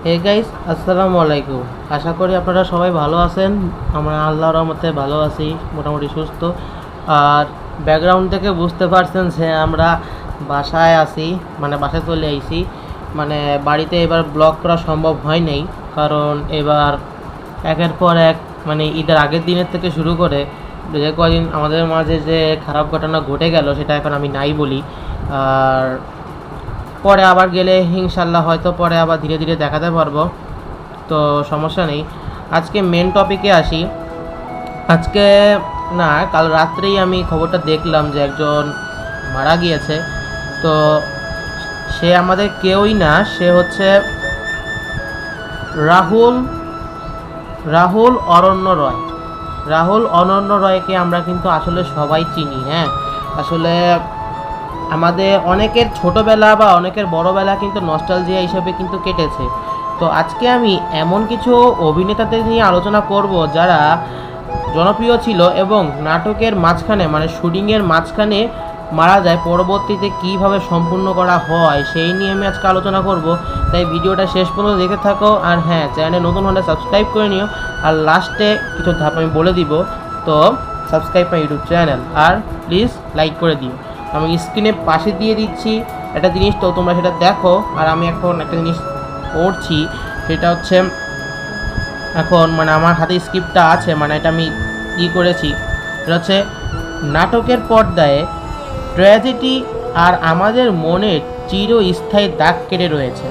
Hey guys, আসসালামু আলাইকুম। আশা করি আপনারা সবাই ভালো আছেন। আমরা আল্লাহর রহমতে ভালো আছি, মোটামুটি সুস্থ। আর ব্যাকগ্রাউন্ড থেকে বুঝতে পারছেন যে আমরা বাসায় আছি, মানে বাসায় চলে আইছি। মানে বাড়িতে এবার ব্লগ করা সম্ভব হয় নাই, কারণ এবার একের পর এক, মানে ঈদের আগের দিনের থেকে শুরু করে যে কদিন আমাদের মাঝে যে খারাপ ঘটনা ঘটে গেল সেটা এখন আমি নাই বলি। আর পরে আবার গেলে ইনশাল্লাহ হয়তো পরে আবার ধীরে ধীরে দেখাতে পারবো, তো সমস্যা নেই। আজকে মেন টপিকে আসি। আজকে না, কাল রাত্রেই আমি খবরটা দেখলাম যে একজন মারা গিয়েছে। তো সে আমাদের কেউই না, সে হচ্ছে রাহুল রাহুল অরণ্য রয়। রাহুল অনন্য রয়কে আমরা কিন্তু আসলে সবাই চিনি। হ্যাঁ, আসলে আমাদের অনেকের ছোটোবেলা বা অনেকের বড়োবেলা কিন্তু নস্টালজিয়া হিসেবে কিন্তু কেটেছে। তো আজকে আমি এমন কিছু অভিনেতাদের নিয়ে আলোচনা করব যারা জনপ্রিয় ছিল এবং নাটকের মাঝখানে, মানে শুটিংয়ের মাঝখানে মারা যায়, পরবর্তীতে কীভাবে সম্পূর্ণ করা হয় সেই নিয়ে আমি আজকে আলোচনা করব। তাই ভিডিওটা শেষ পর্যন্ত দেখে থাকো। আর হ্যাঁ, চ্যানেলে নতুন হলে সাবস্ক্রাইব করে নিও। আর লাস্টে কিছু ধাপ আমি বলে দিব, তো সাবস্ক্রাইব মাই ইউটিউব চ্যানেল, আর প্লিজ লাইক করে দিও। আমি স্ক্রিনে পাশে দিয়ে দিচ্ছি একটা জিনিস, তো তোমরা সেটা দেখো। আর আমি এখন একটা জিনিস পড়ছি, সেটা হচ্ছে এখন মানে আমার হাতে স্ক্রিপ্টটা আছে, মানে এটা আমি করেছি। এটা হচ্ছে নাটকের পর্দায় ট্র্যাজেডি আর আমাদের মনের চিরস্থায়ী দাগ কেটে রয়েছে।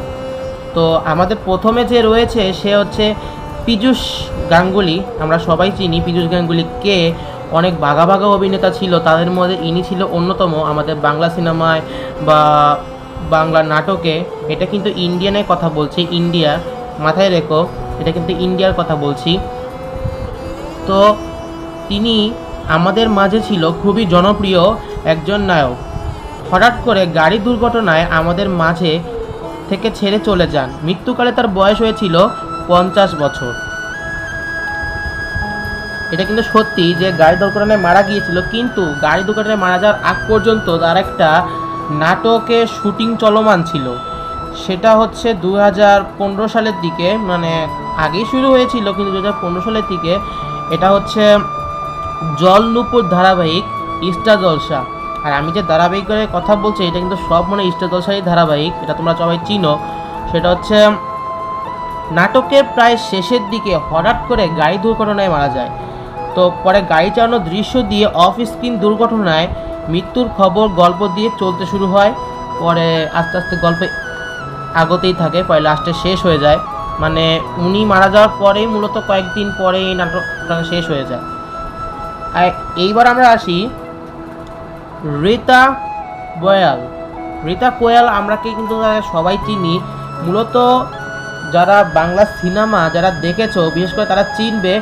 তো আমাদের প্রথমে যে রয়েছে সে হচ্ছে পীযূষ গাঙ্গুলি। আমরা সবাই চিনি পীযূষ গাঙ্গুলি কে। অনেক বাঘা বাঘা অভিনেতা ছিল, তাদের মধ্যে ইনি ছিল অন্যতম আমাদের বাংলা সিনেমায় বা বাংলা নাটকে। এটা কিন্তু ইন্ডিয়ানের কথা বলছি, ইন্ডিয়া, মাথায় রেখো, এটা কিন্তু ইন্ডিয়ার কথা বলছি। তো তিনি আমাদের মাঝে ছিল খুবই জনপ্রিয় একজন নায়ক। হঠাৎ করে গাড়ি দুর্ঘটনায় আমাদের মাঝে থেকে ছেড়ে চলে যান। মৃত্যুকালে তার বয়স হয়েছিল 50 বছর। এটা কিন্তু সত্যি যে গাড়ি দুর্ঘটনায় মারা গিয়েছিল, কিন্তু গাড়ি দুর্ঘটনায় মারা যাওয়ার আগ পর্যন্ত তার একটা নাটকে শুটিং চলমান ছিল। সেটা হচ্ছে 2015 সালের দিকে, মানে আগেই শুরু হয়েছিল কিন্তু 2015 সালের দিকে। এটা হচ্ছে জল নূপুর ধারাবাহিক স্টার জলসা। আর আমি যে ধারাবাহিকের কথা বলছি এটা কিন্তু সব মানে স্টার জলসারই ধারাবাহিক, এটা তোমরা সবাই চিনো। সেটা হচ্ছে নাটকের প্রায় শেষের দিকে হঠাৎ করে গাড়ি দুর্ঘটনায় মারা যায়। তো পরে গাড়ি চালানোর দৃশ্য দিয়ে অফ স্ক্রিন দুর্ঘটনায় মৃত্যুর খবর গল্প দিয়ে চলতে শুরু হয়। পরে আস্তে আস্তে গল্পে আগতেই থাকে, পরে লাস্টে শেষ হয়ে যায়। মানে উনি মারা যাওয়ার পরেই মূলত কয়েকদিন পরে এই নাটকটা শেষ হয়ে যায়। আর এইবার আমরা আসি রীতা কোয়াল। রীতা কোয়াল আমরা কিন্তু সবাই চিনি। মূলত যারা বাংলা সিনেমা যারা দেখেছো বিশেষ করে তারা চিনবে।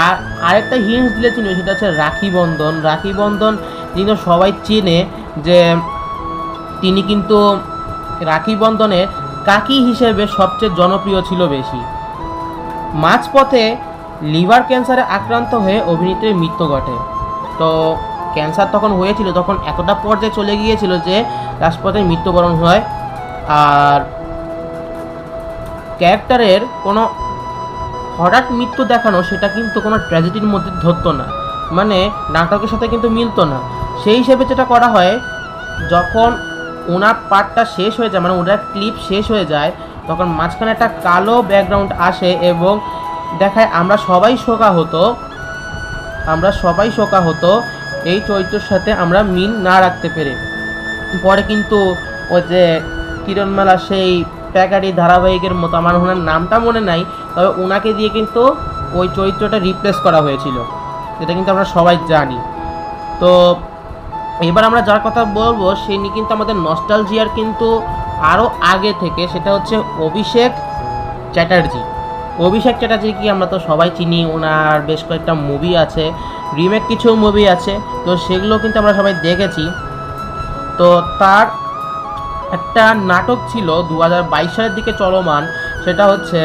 আর আরেকটা হিন্টস দিলে চিনবে, সেটা হচ্ছে রাখি বন্ধন। রাখি বন্ধন কিন্তু সবাই চেনে, যে তিনি কিন্তু রাখি বন্ধনে কাকি হিসেবে সবচেয়ে জনপ্রিয় ছিল বেশি। মাঝপথে লিভার ক্যান্সারে আক্রান্ত হয়ে অভিনেত্রীর মৃত্যু ঘটে। তো ক্যান্সার তখন হয়েছিল, তখন এতটা পর্যায়ে চলে গিয়েছিল যে রাজপথে মৃত্যুবরণ হয়। আর ক্যারেক্টারের কোনো হঠাৎ মৃত্যু দেখানো সেটা কিন্তু কোনো ট্র্যাজেডির মধ্যে ধরতো না, মানে নাটকের সাথে কিন্তু মিলতো না। সেই হিসেবে যেটা করা হয়, যখন ওনার পার্টটা শেষ হয়ে যায়, মানে ওনার ক্লিপ শেষ হয়ে যায়, তখন মাঝখানে একটা কালো ব্যাকগ্রাউন্ড আসে এবং দেখায় আমরা সবাই শোকা হতো এই চরিত্রের সাথে আমরা মিল না রাখতে পেরে। পরে কিন্তু ওই যে কিরণমালা সেই প্যাকারি ধারাবাহিকের মতো, আমার ওনার নামটা মনে নাই, তবে ওনাকে দিয়ে কিন্তু ওই চরিত্রটা রিপ্লেস করা হয়েছিল, যেটা কিন্তু আমরা সবাই জানি। তো এবার আমরা যার কথা বলবো তিনি কিন্তু আমাদের নস্টালজিয়ার কিন্তু আরও আগে থেকে, সেটা হচ্ছে অভিষেক চ্যাটার্জি। অভিষেক চ্যাটার্জি কি আমরা তো সবাই চিনি, ওনার বেশ কয়েকটা মুভি আছে, রিমেক কিছু মুভি আছে, তো সেগুলো কিন্তু আমরা সবাই দেখেছি। তো তার একটা নাটক ছিল 2022 সালের দিকে চলমান, সেটা হচ্ছে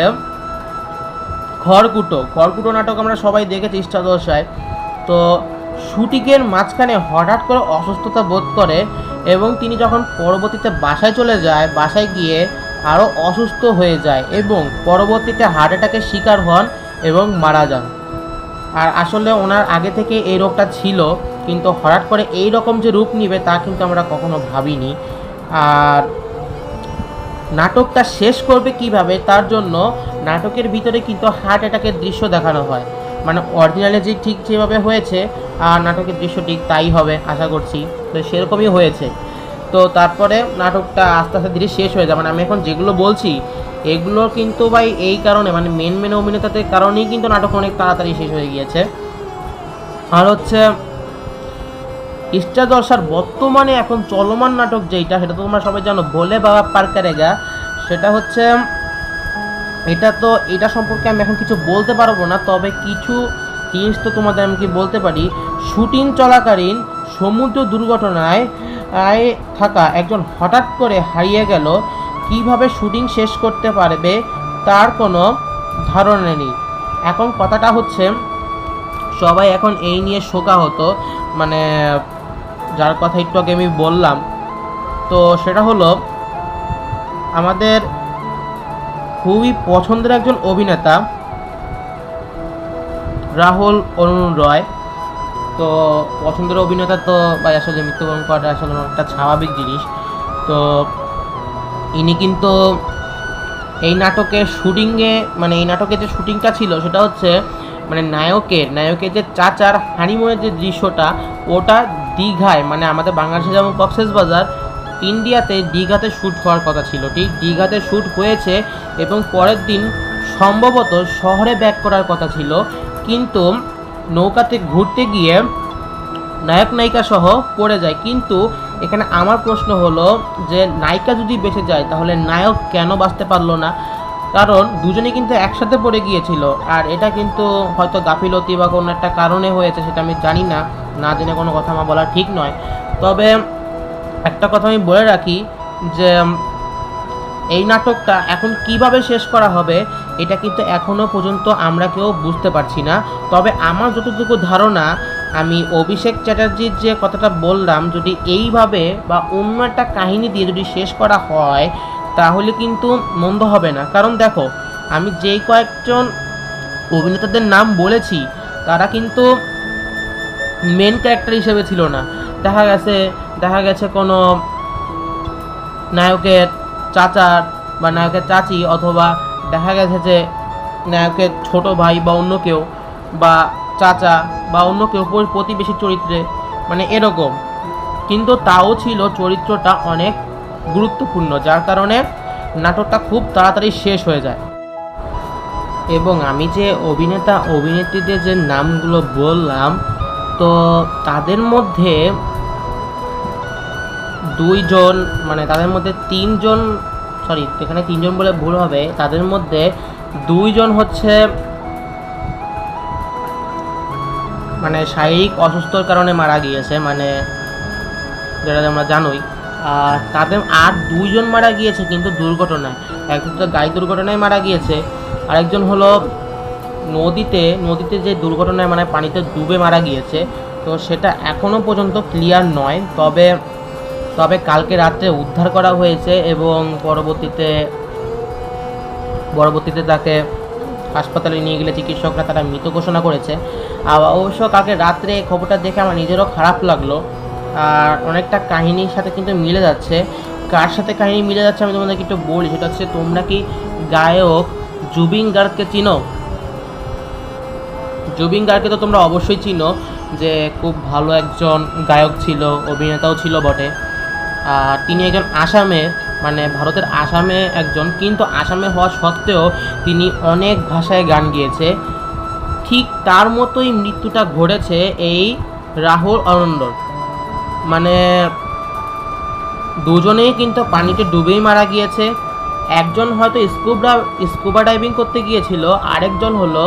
খড়কুটো নাটক আমরা সবাই দেখেছি স্টার জলসায়। তো শুটিংয়ের মাঝখানে হঠাৎ করে অসুস্থতা বোধ করে এবং তিনি যখন পরবর্তীতে বাসায় চলে যায়, বাসায় গিয়ে আরও অসুস্থ হয়ে যায় এবং পরবর্তীতে হার্ট অ্যাটাকের শিকার হন এবং মারা যান। আর আসলে ওনার আগে থেকে এই রোগটা ছিল, কিন্তু হঠাৎ করে এই রকম যে রূপ নিবে তা কিন্তু আমরা কখনো ভাবিনি। আর নাটকটা শেষ করবে কিভাবে, তার জন্য নাটকের ভিতরে কিন্তু হার্ট অ্যাটাকের দৃশ্য দেখানো হয়, মানে অরিজিনালে যে ঠিক যেভাবে হয়েছে আর নাটকের দৃশ্য ঠিক তাই হবে আশা করছি। তো সেরকমই হয়েছে। তো তারপরে নাটকটা আস্তে আস্তে ধীরে শেষ হয়ে যায়। মানে আমি এখন যেগুলো বলছি এগুলো কিন্তু ভাই এই কারণে, মানে মেন অভিনেতাদের কারণেই কিন্তু নাটক অনেক তাড়াতাড়ি শেষ হয়ে গিয়েছে। আর হচ্ছে স্টার জলসার বর্তমানে এখন চলমান নাটক যেটা, সেটা তো তোমরা সবাই জানো, ভোলে বাবা পার করেগা। সেটা হচ্ছে এটা সম্পর্কে আমি এখন কিছু বলতে পারবো না, তবে কিছু জিনিস তো তোমাদের আমি কি বলতে পারি। শুটিং চলাকালীন সমুদ্র দুর্ঘটনায় থাকা একজন হঠাৎ করে হারিয়ে গেল, কিভাবে শুটিং শেষ করতে পারবে তার কোনো ধারণা নেই। এখন কথাটা হচ্ছে সবাই এখন এই নিয়ে শোকাহত, মানে যার কথা একটু আগে আমি বললাম। তো সেটা হলো আমাদের খুবই পছন্দের একজন অভিনেতা রাহুল অরুণ রয়। তো পছন্দের অভিনেতা তো ভাই আসলে মৃত্যুবরণ করাটা আসলে একটা স্বাভাবিক জিনিস। তো ইনি কিন্তু এই নাটকের শুটিংয়ে, মানে এই নাটকের যে শুটিংটা ছিল সেটা হচ্ছে মানে নায়কের যে চাচার হানিমুনের যে দৃশ্যটা, ওটা দীঘায়, মানে আমাদের বাংলাদেশে যেমন কক্সবাজার, ইন্ডিয়াতে দীঘাতে শ্যুট হওয়ার কথা ছিল। ঠিক দীঘাতে শ্যুট হয়েছে এবং পরের দিন সম্ভবত শহরে ব্যাক করার কথা ছিল, কিন্তু নৌকাতে ঘুরতে গিয়ে নায়ক নায়িকা সহ পড়ে যায়। কিন্তু এখানে আমার প্রশ্ন হলো যে নায়িকা যদি বেঁচে যায় তাহলে নায়ক কেন বাঁচতে পারলো না? কারণ দুজনে কিন্তু একসাথে পড়ে গিয়েছিল। আর এটা কিন্তু হয়তো গাফিলতি বা কোনো একটা কারণে হয়েছে, সেটা আমি জানি না, না জেনে কোনো কথা আমার বলা ঠিক নয়। তবে একটা কথা আমি বলে রাখি যে এই নাটকটা এখন কিভাবে শেষ করা হবে এটা কিন্তু এখনও পর্যন্ত আমরা কেউ বুঝতে পারছি না। তবে আমার যতটুকু ধারণা, আমি অভিষেক চ্যাটার্জির যে কথাটা বললাম, যদি এইভাবে বা অন্য একটা কাহিনী দিয়ে যদি শেষ করা হয় তাহলে কিন্তু মন্দ হবে না। কারণ দেখো, আমি যেই কয়েকজন অভিনেতাদের নাম বলেছি তারা কিন্তু মেন ক্যারেক্টার হিসেবে ছিল না। দেখা গেছে কোনো নায়কের চাচার বা নায়কের চাচি, অথবা দেখা গেছে যে নায়কের ছোট ভাই বা অন্য কেউ, বা চাচা বা অন্য কেউ প্রতিবেশী চরিত্রে, মানে এরকম। কিন্তু তাও ছিল চরিত্রটা অনেক গুরুত্বপূর্ণ, যার কারণে নাটকটা খুব তাড়াতাড়ি শেষ হয়ে যায়। এবং আমি যে অভিনেত্রীদের যে নামগুলো বললাম, তো তাদের মধ্যে দুইজন, মানে তাদের মধ্যে তিনজন, সরি এখানে তিনজন বলে ভুল হবে, তাদের মধ্যে দুইজন হচ্ছে মানে শারীরিক অসুস্থতার কারণে মারা গিয়েছে, মানে যেটা আমরা জানোই। আর দুইজন মারা গিয়েছে কিন্তু দুর্ঘটনায়। একজন তো গাড়ি দুর্ঘটনায় মারা গিয়েছে, আরেকজন হলো নদীতে যে দুর্ঘটনায়, মানে পানিতে ডুবে মারা গিয়েছে। তো সেটা এখনও পর্যন্ত ক্লিয়ার নয়। তবে কালকে রাত্রে উদ্ধার করা হয়েছে এবং পরবর্তীতে তাকে হাসপাতালে নিয়ে গেলে চিকিৎসকরা তারা মৃত ঘোষণা করেছে। অবশ্য কালকে রাত্রে খবরটা দেখে আমার নিজেরও খারাপ লাগলো। আর অনেকটা কাহিনীর সাথে কিন্তু মিলে যাচ্ছে। কার সাথে কাহিনী মিলে যাচ্ছে আমি তোমাদেরকে একটু বলি। সেটা হচ্ছে, তোমরা কি গায়ক জুবিন গার্গকে চিনো? জুবিন গার্গকে তো তোমরা অবশ্যই চিনো, যে খুব ভালো একজন গায়ক ছিল, অভিনেতাও ছিল বটে। আর তিনি একজন আসামের, মানে ভারতের আসামে একজন, কিন্তু আসামে হওয়া সত্ত্বেও তিনি অনেক ভাষায় গান গেয়েছে। ঠিক তার মতোই মৃত্যুটা ঘটেছে এই রাহুল অরন্ডর। মানে দুজনেই কিন্তু পানিতে ডুবেই মারা গিয়েছে। একজন হয়তো স্কুবা ডাইভিং করতে গিয়েছিল, আরেকজন হলো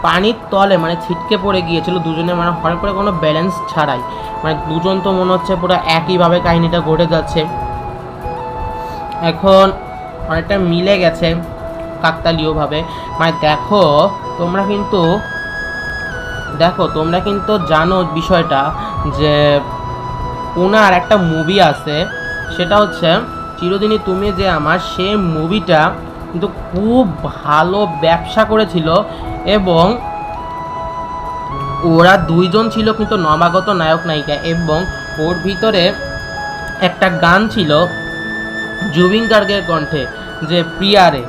পানির তলে মানে ছিটকে পড়ে গিয়েছিল। দুজনে মানে হঠাৎ করে কোনো ব্যালেন্স ছাড়াই, মানে দুজন তো মনে হচ্ছে পুরো একইভাবে কাহিনীটা ঘটে যাচ্ছে। এখন অনেকটা মিলে গেছে কাকতালীয়ভাবে। মানে তোমরা কিন্তু জানো বিষয়টা, যে ওনার একটা মুভি আছে, সেটা হচ্ছে চিরদিনই তুমি যে আমার, সেই মুভিটা কিন্তু খুব ভালো ব্যবসা করেছিল এবং ওরা দুইজন ছিল কিন্তু নবাগত নায়ক নায়িকা, এবং ওর ভিতরে একটা গান ছিল জুবিন গার্গের কণ্ঠে, যে প্রিয়ারে।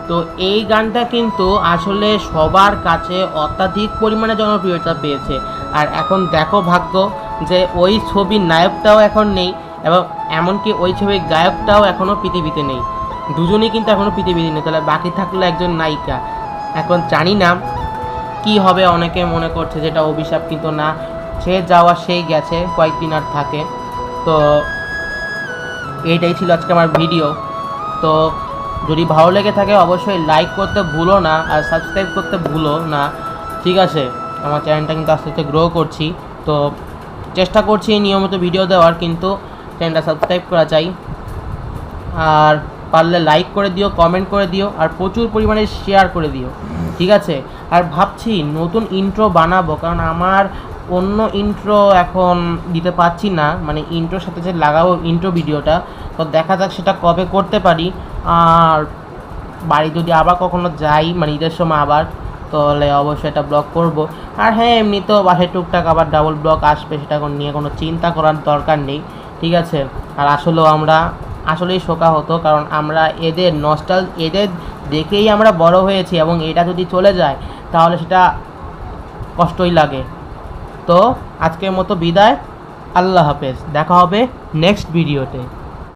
তো এই গানটা কিন্তু আসলে সবার কাছে অত্যাধিক পরিমাণে জনপ্রিয়তা পেয়েছে। আর এখন দেখো ভাগ্য যে ওই ছবির নায়কটাও এখন নেই, এবং এমনকি ওই ছবির গায়কটাও এখনও পৃথিবীতে নেই। দুজনেই কিন্তু এখনও পৃথিবীতে নেই, তাহলে বাকি থাকলো একজন নায়িকা। এখন জানি না কি হবে, অনেকে মনে করছে যেটা অভিশাপ, কিন্তু না, সে যাওয়া সেই গেছে, কয়েকদিন আর থাকে। তো এইটাই ছিল আজকে আমার ভিডিও। তো যদি ভালো লেগে থাকে অবশ্যই লাইক করতে ভুলো না, আর সাবস্ক্রাইব করতে ভুলো না, ঠিক আছে? আমার চ্যানেলটা কিন্তু আস্তে আস্তে গ্রো করছি, তো চেষ্টা করছি নিয়মিত ভিডিও দেওয়ার, কিন্তু চ্যানেলটা সাবস্ক্রাইব করা চাই। আর পারলে লাইক করে দিও, কমেন্ট করে দিও, আর প্রচুর পরিমাণে শেয়ার করে দিও, ঠিক আছে? আর ভাবছি নতুন ইন্ট্রো বানাবো, কারণ আমার অন্য ইন্ট্রো এখন দিতে পারছি না, মানে ইন্ট্রোর সাথে যে লাগাবো ইন্ট্রো ভিডিওটা, তো দেখা যাক সেটা কবে করতে পারি। আর বাড়ি যদি আবার কখনো যাই, মানে ঈদের সময় আবার, তাহলে অবশ্যই এটা ব্লগ করব। আর হ্যাঁ, এমনি তো বাসায় টুকটাক আবার ডাবল ব্লগ আসবে, সেটা নিয়ে কোনো চিন্তা করার দরকার নেই, ঠিক আছে? আর আসলেও আমরা আসলেই শোকা হতো, কারণ আমরা এদের দেখেই আমরা বড় হয়েছি, এবং এটা যদি চলে যায় তাহলে সেটা কষ্টই লাগে। তো আজকের মতো বিদায়, আল্লাহ হাফেজ, দেখা হবে নেক্সট ভিডিওতে।